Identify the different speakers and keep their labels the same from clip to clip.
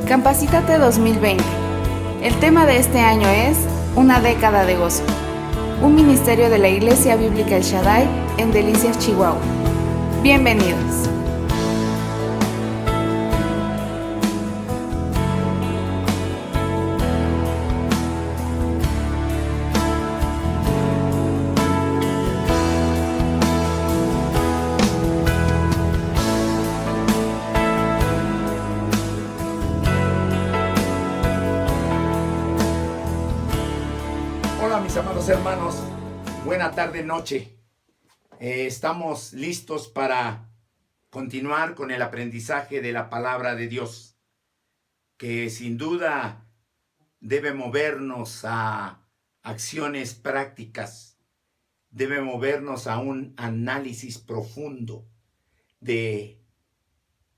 Speaker 1: Capacítate 2020. El tema de este año es Una década de gozo. Un ministerio de la Iglesia Bíblica El Shaddai en Delicias, Chihuahua. Bienvenidos.
Speaker 2: Hola mis amados hermanos, buena tarde, noche. Estamos listos para continuar con el aprendizaje de la palabra de Dios, que sin duda debe movernos a acciones prácticas, debe movernos a un análisis profundo de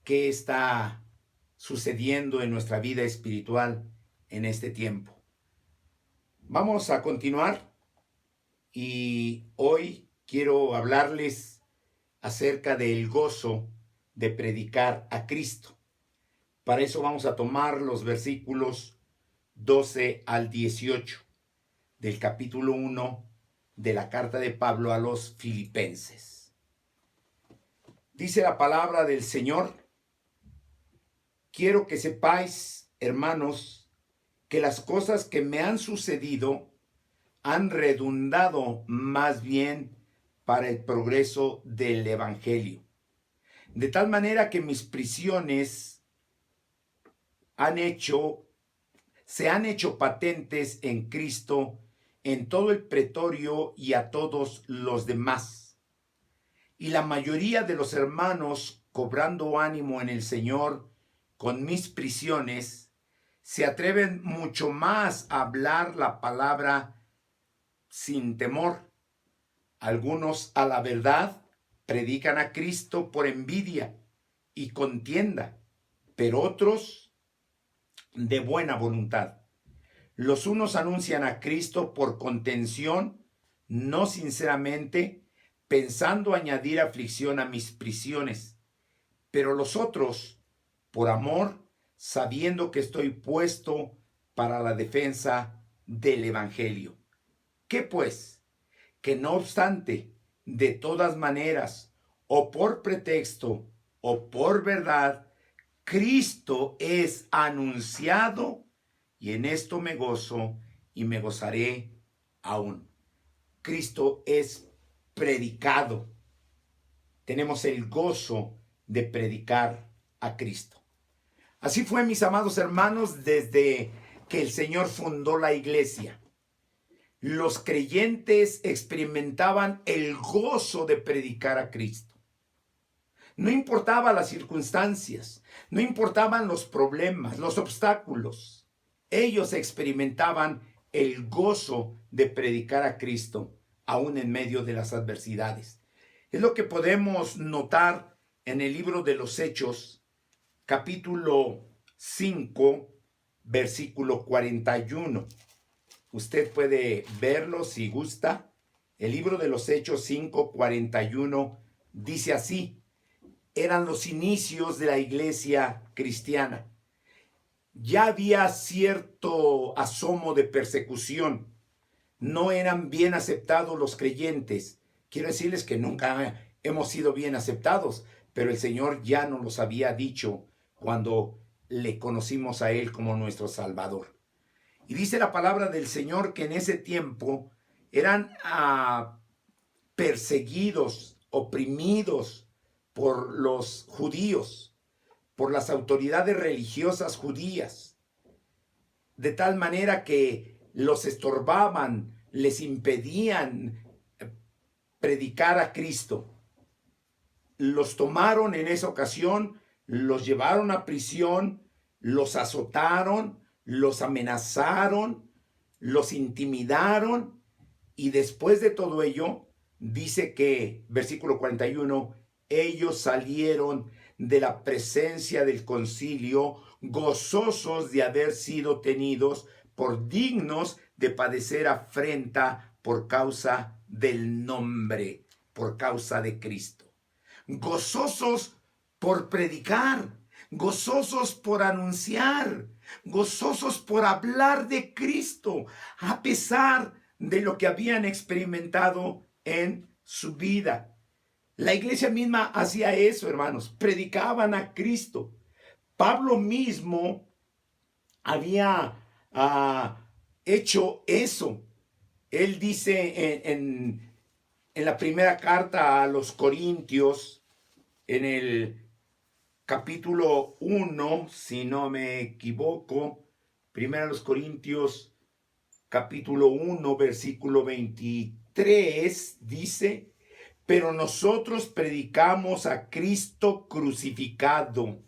Speaker 2: qué está sucediendo en nuestra vida espiritual en este tiempo. Vamos a continuar y hoy quiero hablarles acerca del gozo de predicar a Cristo. Para eso vamos a tomar los versículos 12 al 18 del capítulo 1 de la carta de Pablo a los Filipenses. Dice la palabra del Señor: quiero que sepáis, hermanos, que las cosas que me han sucedido han redundado más bien para el progreso del Evangelio. De tal manera que mis prisiones se han hecho patentes en Cristo en todo el pretorio y a todos los demás. Y la mayoría de los hermanos, cobrando ánimo en el Señor con mis prisiones, se atreven mucho más a hablar la palabra sin temor. Algunos a la verdad predican a Cristo por envidia y contienda, pero otros de buena voluntad. Los unos anuncian a Cristo por contención, no sinceramente, pensando añadir aflicción a mis prisiones, pero los otros por amor, sabiendo que estoy puesto para la defensa del Evangelio. ¿Qué pues? Que no obstante, de todas maneras, o por pretexto, o por verdad, Cristo es anunciado, y en esto me gozo y me gozaré aún. Cristo es predicado. Tenemos el gozo de predicar a Cristo. Así fue, mis amados hermanos, desde que el Señor fundó la iglesia. Los creyentes experimentaban el gozo de predicar a Cristo. No importaba las circunstancias, no importaban los problemas, los obstáculos. Ellos experimentaban el gozo de predicar a Cristo, aún en medio de las adversidades. Es lo que podemos notar en el libro de los Hechos, capítulo 5, versículo 41. Usted puede verlo si gusta. El libro de los Hechos 5, 41 dice así: eran los inicios de la iglesia cristiana. Ya había cierto asomo de persecución. No eran bien aceptados los creyentes. Quiero decirles que nunca hemos sido bien aceptados, pero el Señor ya nos los había dicho cuando le conocimos a Él como nuestro Salvador. Y dice la palabra del Señor que en ese tiempo eran perseguidos, oprimidos por los judíos, por las autoridades religiosas judías, de tal manera que los estorbaban, les impedían predicar a Cristo. Los tomaron en esa ocasión, los llevaron a prisión, los azotaron, los amenazaron, los intimidaron, y después de todo ello, dice que, versículo 41, ellos salieron de la presencia del concilio gozosos de haber sido tenidos por dignos de padecer afrenta por causa del nombre, por causa de Cristo. Gozosos por predicar, gozosos por anunciar, gozosos por hablar de Cristo, a pesar de lo que habían experimentado en su vida. La iglesia misma hacía eso, hermanos, predicaban a Cristo. Pablo mismo había hecho eso. Él dice en la primera carta a los Corintios, en el capítulo 1, si no me equivoco, primera a los Corintios, capítulo 1, versículo 23, dice: pero nosotros predicamos a Cristo crucificado.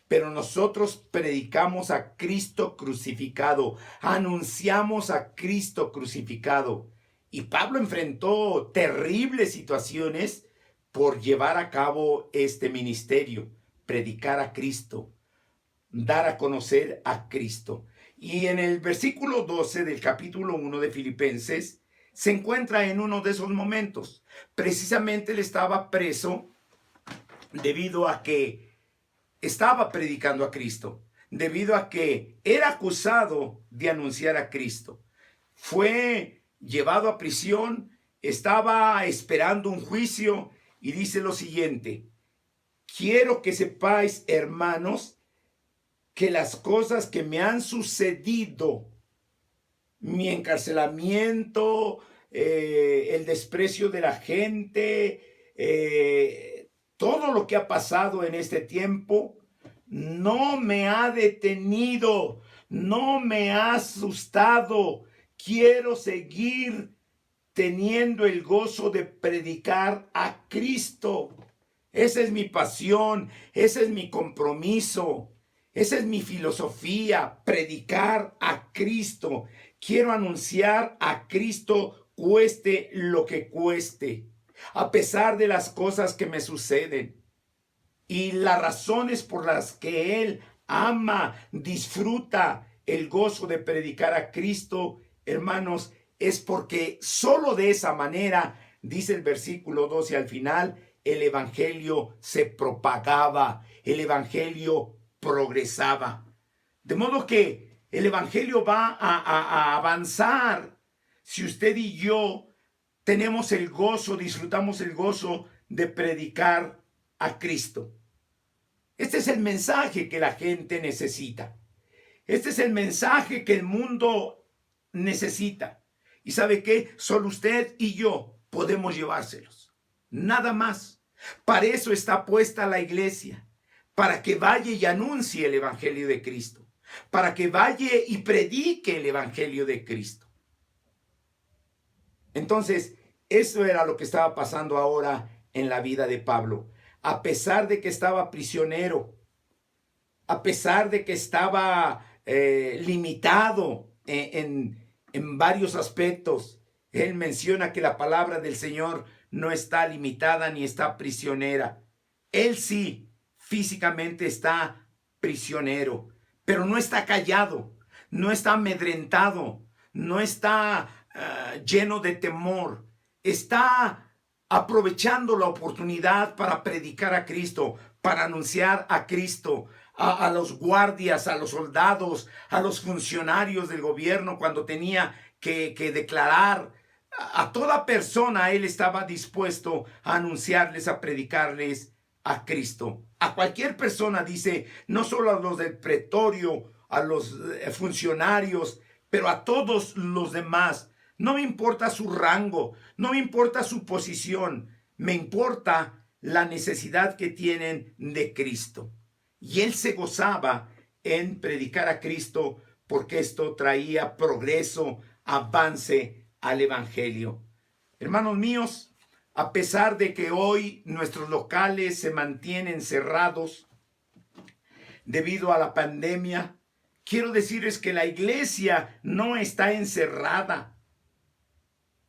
Speaker 2: Pero nosotros predicamos a Cristo crucificado, anunciamos a Cristo crucificado. Y Pablo enfrentó terribles situaciones por llevar a cabo este ministerio, predicar a Cristo, dar a conocer a Cristo. Y en el versículo 12 del capítulo 1 de Filipenses se encuentra en uno de esos momentos. Precisamente él estaba preso debido a que estaba predicando a Cristo, debido a que era acusado de anunciar a Cristo. Fue llevado a prisión, estaba esperando un juicio y dice lo siguiente: quiero que sepáis, hermanos, que las cosas que me han sucedido, mi encarcelamiento, el desprecio de la gente, todo lo que ha pasado en este tiempo, no me ha detenido, no me ha asustado. Quiero seguir teniendo el gozo de predicar a Cristo. Esa es mi pasión, ese es mi compromiso, esa es mi filosofía, predicar a Cristo. Quiero anunciar a Cristo, cueste lo que cueste, a pesar de las cosas que me suceden y las razones por las que Él ama, disfruta el gozo de predicar a Cristo, hermanos, es porque solo de esa manera, dice el versículo 12 al final, el evangelio se propagaba, el evangelio progresaba. De modo que el evangelio va a avanzar si usted y yo tenemos el gozo, disfrutamos el gozo de predicar a Cristo. Este es el mensaje que la gente necesita. Este es el mensaje que el mundo necesita. ¿Y sabe qué? Solo usted y yo podemos llevárselos. Nada más. Para eso está puesta la iglesia. Para que vaya y anuncie el evangelio de Cristo. Para que vaya y predique el evangelio de Cristo. Entonces, eso era lo que estaba pasando ahora en la vida de Pablo. A pesar de que estaba prisionero, a pesar de que estaba limitado en varios aspectos, él menciona que la palabra del Señor no está limitada ni está prisionera. Él sí, físicamente está prisionero, pero no está callado, no está amedrentado, no está lleno de temor. Está aprovechando la oportunidad para predicar a Cristo, para anunciar a Cristo, a los guardias, a los soldados, a los funcionarios del gobierno cuando tenía que declarar. A toda persona él estaba dispuesto a anunciarles, a predicarles a Cristo. A cualquier persona, dice, no solo a los del pretorio, a los funcionarios, pero a todos los demás. No me importa su rango, no me importa su posición, me importa la necesidad que tienen de Cristo. Y él se gozaba en predicar a Cristo porque esto traía progreso, avance al evangelio. Hermanos míos, a pesar de que hoy nuestros locales se mantienen cerrados debido a la pandemia, quiero decirles que la iglesia no está encerrada.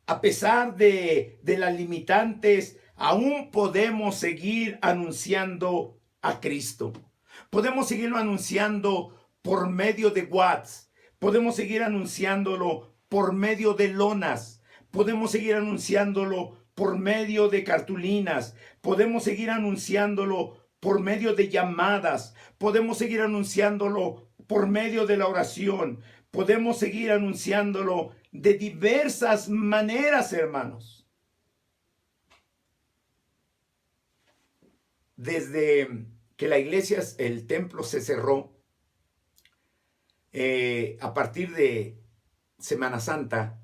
Speaker 2: A pesar de las limitantes, aún podemos seguir anunciando a Cristo. Podemos seguirlo anunciando por medio de WhatsApp. Podemos seguir anunciándolo por medio de lonas. Podemos seguir anunciándolo por medio de cartulinas. Podemos seguir anunciándolo por medio de llamadas, podemos seguir anunciándolo por medio de la oración, podemos seguir anunciándolo de diversas maneras, hermanos. Desde que la iglesia, el templo se cerró, a partir de Semana Santa,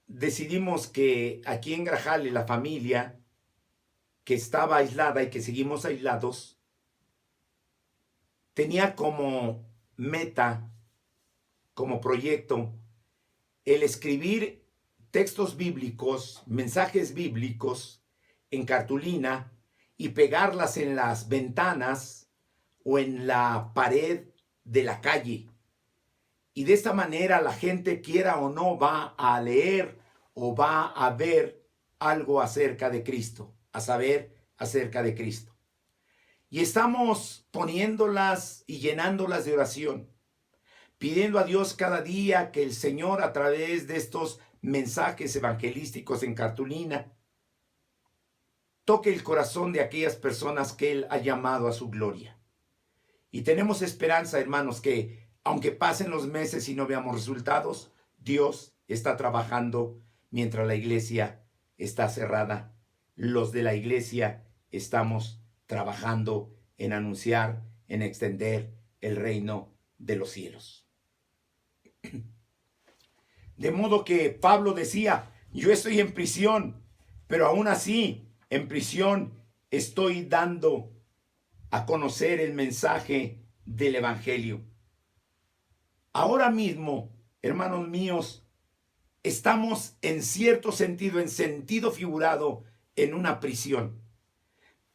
Speaker 2: decidimos que aquí en Grajales, la familia que estaba aislada y que seguimos aislados, tenía como meta, como proyecto, el escribir textos bíblicos, mensajes bíblicos en cartulina y pegarlas en las ventanas o en la pared de la calle. Y de esta manera la gente, quiera o no, va a leer o va a ver algo acerca de Cristo, a saber acerca de Cristo. Y estamos poniéndolas y llenándolas de oración, pidiendo a Dios cada día que el Señor, a través de estos mensajes evangelísticos en cartulina, toque el corazón de aquellas personas que Él ha llamado a su gloria. Y tenemos esperanza, hermanos, que aunque pasen los meses y no veamos resultados, Dios está trabajando mientras la iglesia está cerrada. Los de la iglesia estamos trabajando en anunciar, en extender el reino de los cielos. De modo que Pablo decía, yo estoy en prisión, pero aún así, en prisión, estoy dando a conocer el mensaje del evangelio. Ahora mismo, hermanos míos, estamos en cierto sentido, en sentido figurado, en una prisión.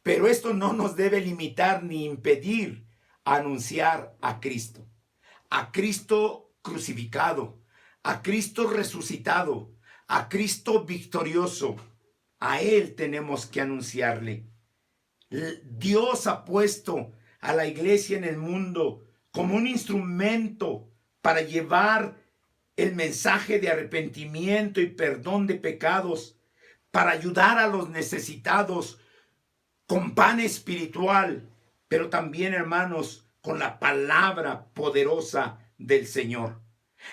Speaker 2: Pero esto no nos debe limitar ni impedir anunciar a Cristo crucificado, a Cristo resucitado, a Cristo victorioso. A Él tenemos que anunciarle. Dios ha puesto a la iglesia en el mundo como un instrumento para llevar el mensaje de arrepentimiento y perdón de pecados, para ayudar a los necesitados con pan espiritual, pero también, hermanos, con la palabra poderosa del Señor.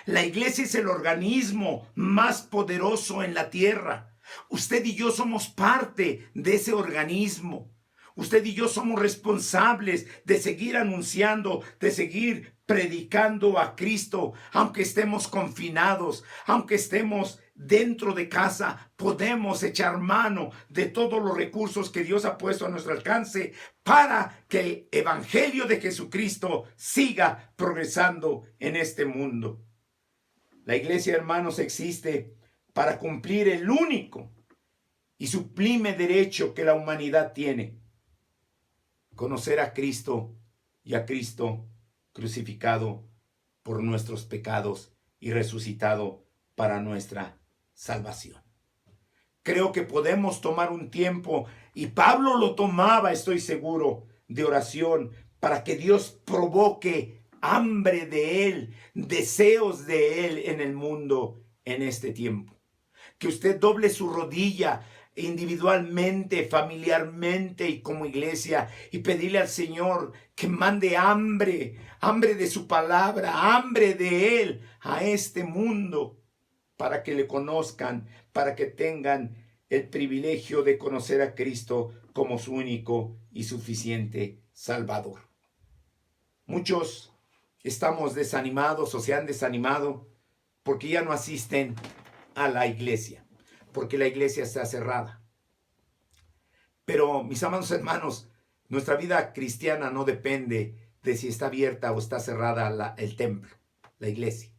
Speaker 2: La iglesia es el organismo más poderoso en la tierra. Usted y yo somos parte de ese organismo. Usted y yo somos responsables de seguir anunciando, de seguir predicando a Cristo, aunque estemos confinados, aunque estemos dentro de casa. Podemos echar mano de todos los recursos que Dios ha puesto a nuestro alcance para que el evangelio de Jesucristo siga progresando en este mundo. La iglesia, hermanos, existe para cumplir el único y sublime derecho que la humanidad tiene: conocer a Cristo y a Cristo crucificado por nuestros pecados y resucitado para nuestra salvación. Creo que podemos tomar un tiempo, y Pablo lo tomaba, estoy seguro, de oración, para que Dios provoque hambre de Él, deseos de Él en el mundo en este tiempo. Que usted doble su rodilla individualmente, familiarmente y como iglesia, y pedirle al Señor que mande hambre de su palabra, hambre de Él a este mundo, para que le conozcan, para que tengan el privilegio de conocer a Cristo como su único y suficiente Salvador. Muchos estamos desanimados o se han desanimado porque ya no asisten a la iglesia, porque la iglesia está cerrada. Pero, mis amados hermanos, nuestra vida cristiana no depende de si está abierta o está cerrada el templo, la iglesia.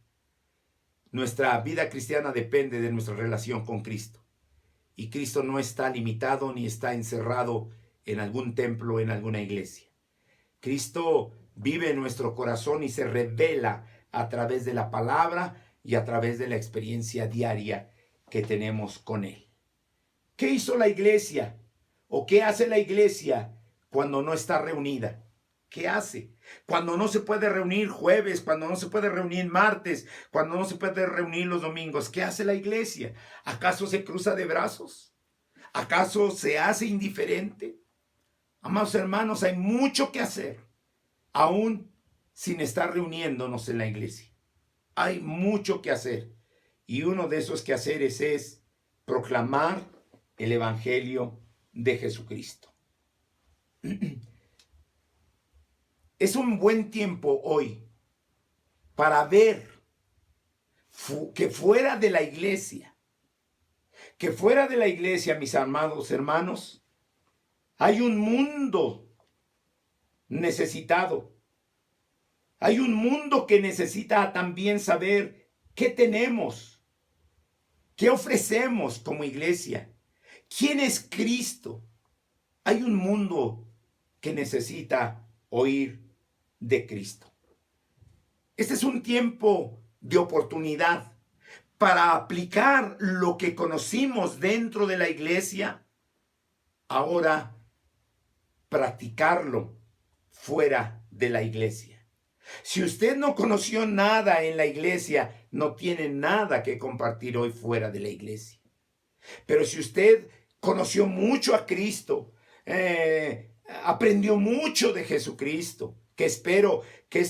Speaker 2: Nuestra vida cristiana depende de nuestra relación con Cristo. Y Cristo no está limitado ni está encerrado en algún templo o en alguna iglesia. Cristo vive en nuestro corazón y se revela a través de la palabra y a través de la experiencia diaria que tenemos con Él. ¿Qué hizo la iglesia? ¿O qué hace la iglesia cuando no está reunida? ¿Qué hace? Cuando no se puede reunir jueves, cuando no se puede reunir martes, cuando no se puede reunir los domingos. ¿Qué hace la iglesia? ¿Acaso se cruza de brazos? ¿Acaso se hace indiferente? Amados hermanos, hay mucho que hacer, aún sin estar reuniéndonos en la iglesia. Hay mucho que hacer. Y uno de esos quehaceres es proclamar el Evangelio de Jesucristo. Es un buen tiempo hoy para ver que fuera de la iglesia, mis amados hermanos, hay un mundo necesitado. Hay un mundo que necesita también saber qué tenemos, qué ofrecemos como iglesia, quién es Cristo. Hay un mundo que necesita oír de Cristo. Este es un tiempo de oportunidad para aplicar lo que conocimos dentro de la iglesia, ahora practicarlo fuera de la iglesia. Si usted no conoció nada en la iglesia, no tiene nada que compartir hoy fuera de la iglesia. Pero si usted conoció mucho a Cristo, aprendió mucho de Jesucristo, que espero que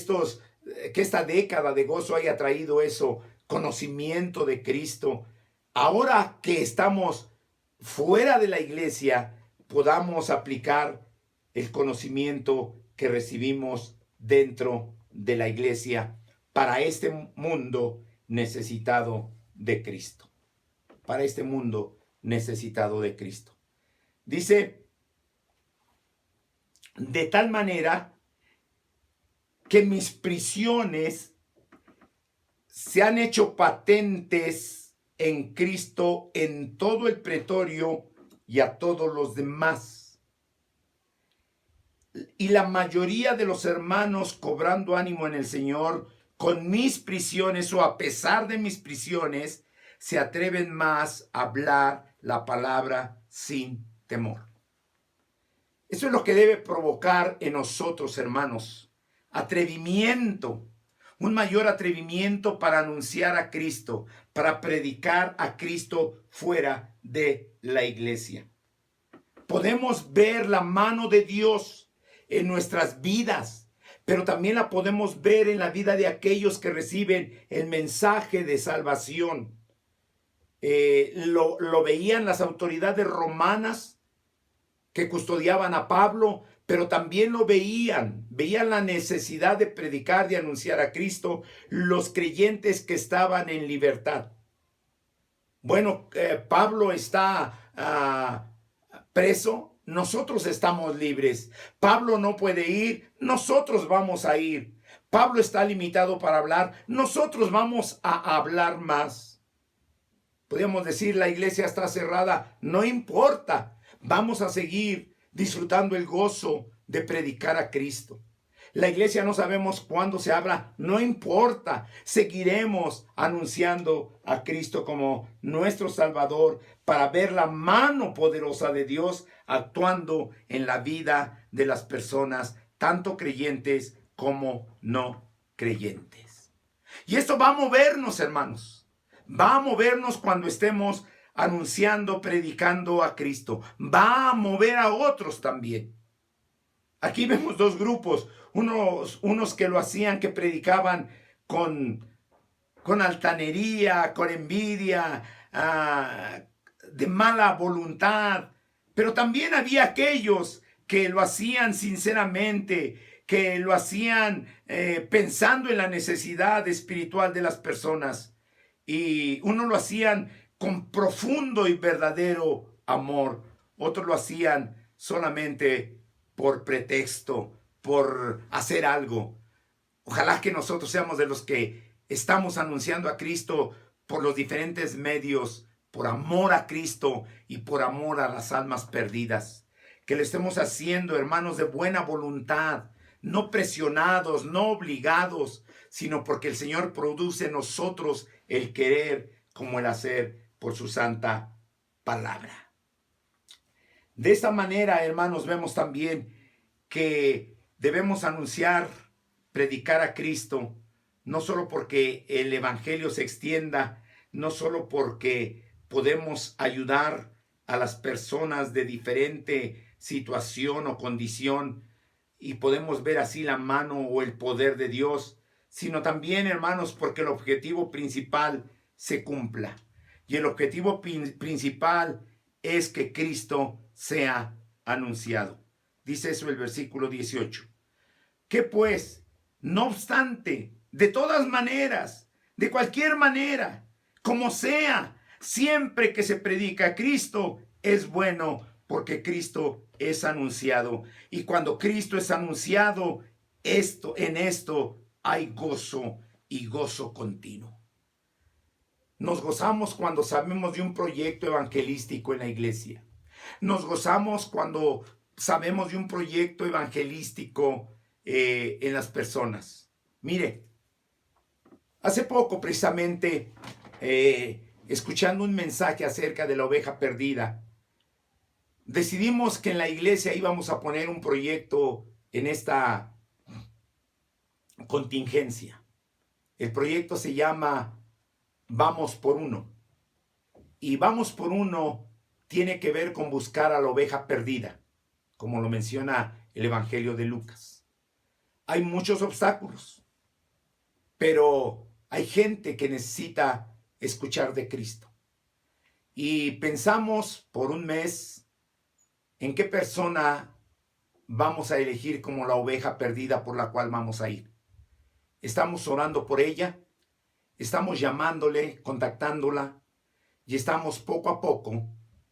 Speaker 2: esta década de gozo haya traído eso, conocimiento de Cristo. Ahora que estamos fuera de la iglesia, podamos aplicar el conocimiento que recibimos dentro de la iglesia para este mundo necesitado de Cristo. Para este mundo necesitado de Cristo. Dice, de tal manera que mis prisiones se han hecho patentes en Cristo en todo el pretorio y a todos los demás. Y la mayoría de los hermanos, cobrando ánimo en el Señor, con mis prisiones o a pesar de mis prisiones, se atreven más a hablar la palabra sin temor. Eso es lo que debe provocar en nosotros, hermanos, atrevimiento, un mayor atrevimiento para anunciar a Cristo, para predicar a Cristo fuera de la iglesia. Podemos ver la mano de Dios en nuestras vidas, pero también la podemos ver en la vida de aquellos que reciben el mensaje de salvación. Lo veían las autoridades romanas que custodiaban a Pablo, pero también lo veían la necesidad de predicar, de anunciar a Cristo, los creyentes que estaban en libertad. Bueno, Pablo está preso, nosotros estamos libres. Pablo no puede ir, nosotros vamos a ir. Pablo está limitado para hablar, nosotros vamos a hablar más. Podríamos decir, la iglesia está cerrada, no importa, vamos a seguir disfrutando el gozo de predicar a Cristo. La iglesia no sabemos cuándo se abra, no importa, seguiremos anunciando a Cristo como nuestro Salvador para ver la mano poderosa de Dios actuando en la vida de las personas, tanto creyentes como no creyentes. Y esto va a movernos, hermanos, va a movernos cuando estemos anunciando, predicando a Cristo. Va a mover a otros también. Aquí vemos dos grupos, unos que lo hacían, que predicaban con altanería, con envidia, de mala voluntad, pero también había aquellos que lo hacían sinceramente, que lo hacían pensando en la necesidad espiritual de las personas, y unos lo hacían con profundo y verdadero amor, otros lo hacían solamente por pretexto, por hacer algo. Ojalá que nosotros seamos de los que estamos anunciando a Cristo por los diferentes medios, por amor a Cristo y por amor a las almas perdidas. Que lo estemos haciendo, hermanos, de buena voluntad, no presionados, no obligados, sino porque el Señor produce en nosotros el querer como el hacer por su santa palabra. De esta manera, hermanos, vemos también que debemos anunciar, predicar a Cristo, no solo porque el evangelio se extienda, no solo porque podemos ayudar a las personas de diferente situación o condición y podemos ver así la mano o el poder de Dios, sino también, hermanos, porque el objetivo principal se cumpla. Y el objetivo principal es que Cristo sea anunciado. Dice eso el versículo 18. ¿Qué pues? No obstante, de todas maneras, de cualquier manera, como sea, siempre que se predica a Cristo, es bueno porque Cristo es anunciado. Y cuando Cristo es anunciado, en esto hay gozo y gozo continuo. Nos gozamos cuando sabemos de un proyecto evangelístico en la iglesia. Nos gozamos cuando sabemos de un proyecto evangelístico en las personas. Mire, hace poco precisamente, escuchando un mensaje acerca de la oveja perdida, decidimos que en la iglesia íbamos a poner un proyecto en esta contingencia. El proyecto se llama Vamos por Uno. Y Vamos por Uno tiene que ver con buscar a la oveja perdida, como lo menciona el Evangelio de Lucas. Hay muchos obstáculos, pero hay gente que necesita escuchar de Cristo. Y pensamos por un mes en qué persona vamos a elegir como la oveja perdida por la cual vamos a ir. Estamos orando por ella, estamos llamándole, contactándola y estamos poco a poco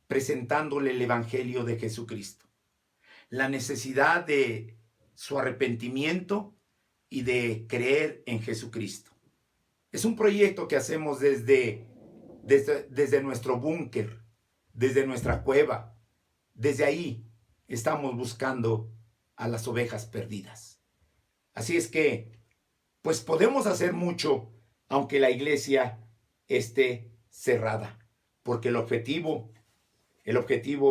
Speaker 2: presentándole el Evangelio de Jesucristo. La necesidad de su arrepentimiento y de creer en Jesucristo. Es un proyecto que hacemos desde nuestro búnker, desde nuestra cueva. Desde ahí estamos buscando a las ovejas perdidas. Así es que, pues podemos hacer mucho, aunque la iglesia esté cerrada, porque el objetivo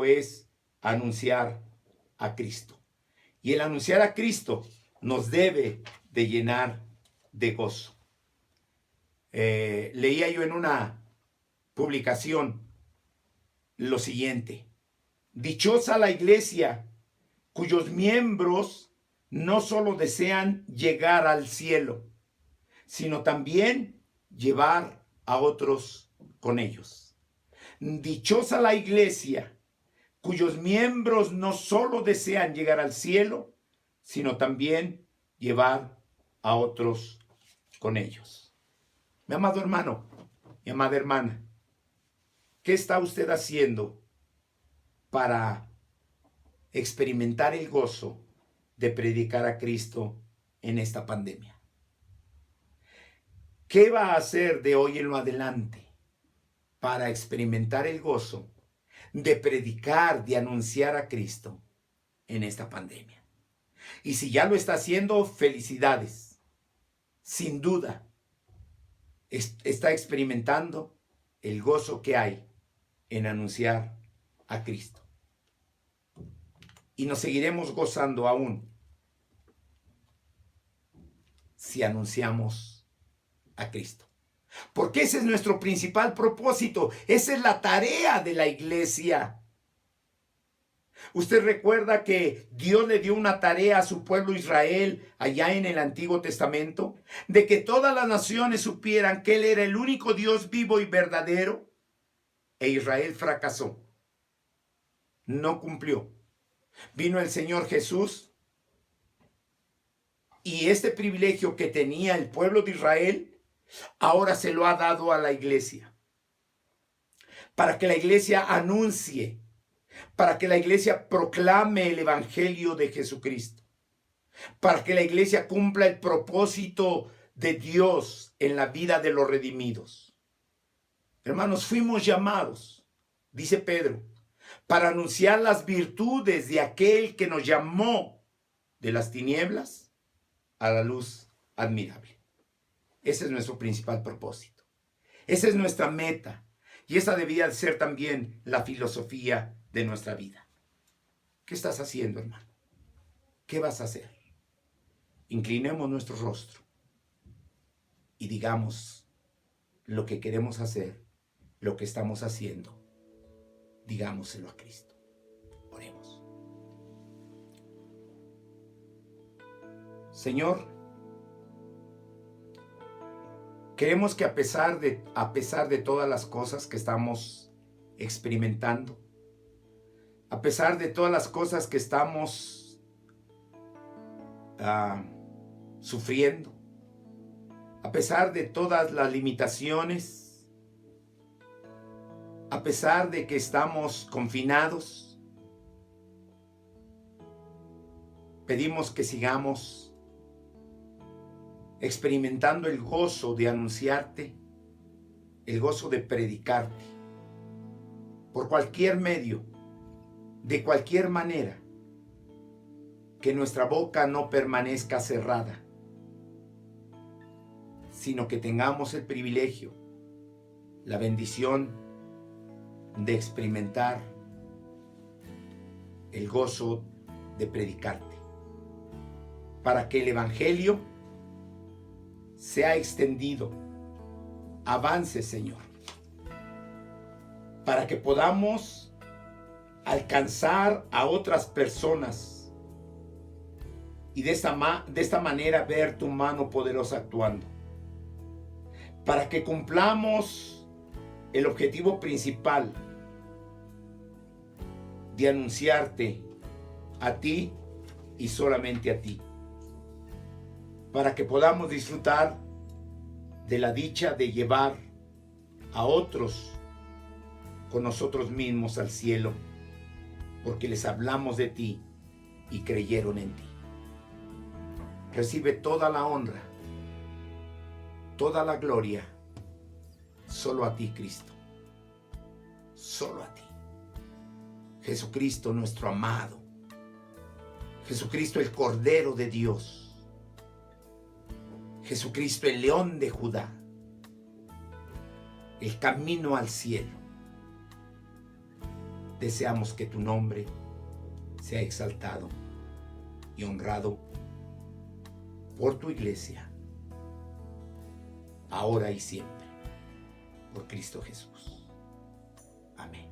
Speaker 2: es anunciar a Cristo. Y el anunciar a Cristo nos debe de llenar de gozo. Leía yo en una publicación lo siguiente: dichosa la iglesia cuyos miembros no solo desean llegar al cielo, sino también llevar a otros con ellos. Dichosa la iglesia cuyos miembros no solo desean llegar al cielo, sino también llevar a otros con ellos. Mi amado hermano, mi amada hermana, ¿qué está usted haciendo para experimentar el gozo de predicar a Cristo en esta pandemia? ¿Qué va a hacer de hoy en lo adelante para experimentar el gozo de predicar, de anunciar a Cristo en esta pandemia? Y si ya lo está haciendo, felicidades. Sin duda, está experimentando el gozo que hay en anunciar a Cristo. Y nos seguiremos gozando aún si anunciamos a Cristo. Porque ese es nuestro principal propósito. Esa es la tarea de la iglesia. Usted recuerda que Dios le dio una tarea a su pueblo Israel allá en el Antiguo Testamento, de que todas las naciones supieran que Él era el único Dios vivo y verdadero, e Israel fracasó. No cumplió. Vino el Señor Jesús y este privilegio que tenía el pueblo de Israel, ahora se lo ha dado a la iglesia. Para que la iglesia anuncie, para que la iglesia proclame el Evangelio de Jesucristo, para que la iglesia cumpla el propósito de Dios en la vida de los redimidos. Hermanos, fuimos llamados, dice Pedro, para anunciar las virtudes de aquel que nos llamó de las tinieblas a la luz admirable. Ese es nuestro principal propósito. Esa es nuestra meta. Y esa debía ser también la filosofía de nuestra vida. ¿Qué estás haciendo, hermano? ¿Qué vas a hacer? Inclinemos nuestro rostro y digamos lo que queremos hacer, lo que estamos haciendo. Digámoselo a Cristo. Oremos. Señor, queremos que a pesar de todas las cosas que estamos experimentando, a pesar de todas las cosas que estamos sufriendo, a pesar de todas las limitaciones, a pesar de que estamos confinados, pedimos que sigamos experimentando el gozo de anunciarte, el gozo de predicarte, por cualquier medio, de cualquier manera, que nuestra boca no permanezca cerrada, sino que tengamos el privilegio, la bendición de experimentar el gozo de predicarte, para que el Evangelio sea extendido, avance, Señor, para que podamos alcanzar a otras personas y de esta manera ver tu mano poderosa actuando, para que cumplamos el objetivo principal de anunciarte a ti y solamente a ti, para que podamos disfrutar de la dicha de llevar a otros con nosotros mismos al cielo, porque les hablamos de ti y creyeron en ti. Recibe toda la honra, toda la gloria, solo a ti, Cristo, solo a ti. Jesucristo, nuestro amado, Jesucristo, el Cordero de Dios, Jesucristo, el León de Judá, el camino al cielo. Deseamos que tu nombre sea exaltado y honrado por tu iglesia, ahora y siempre, por Cristo Jesús. Amén.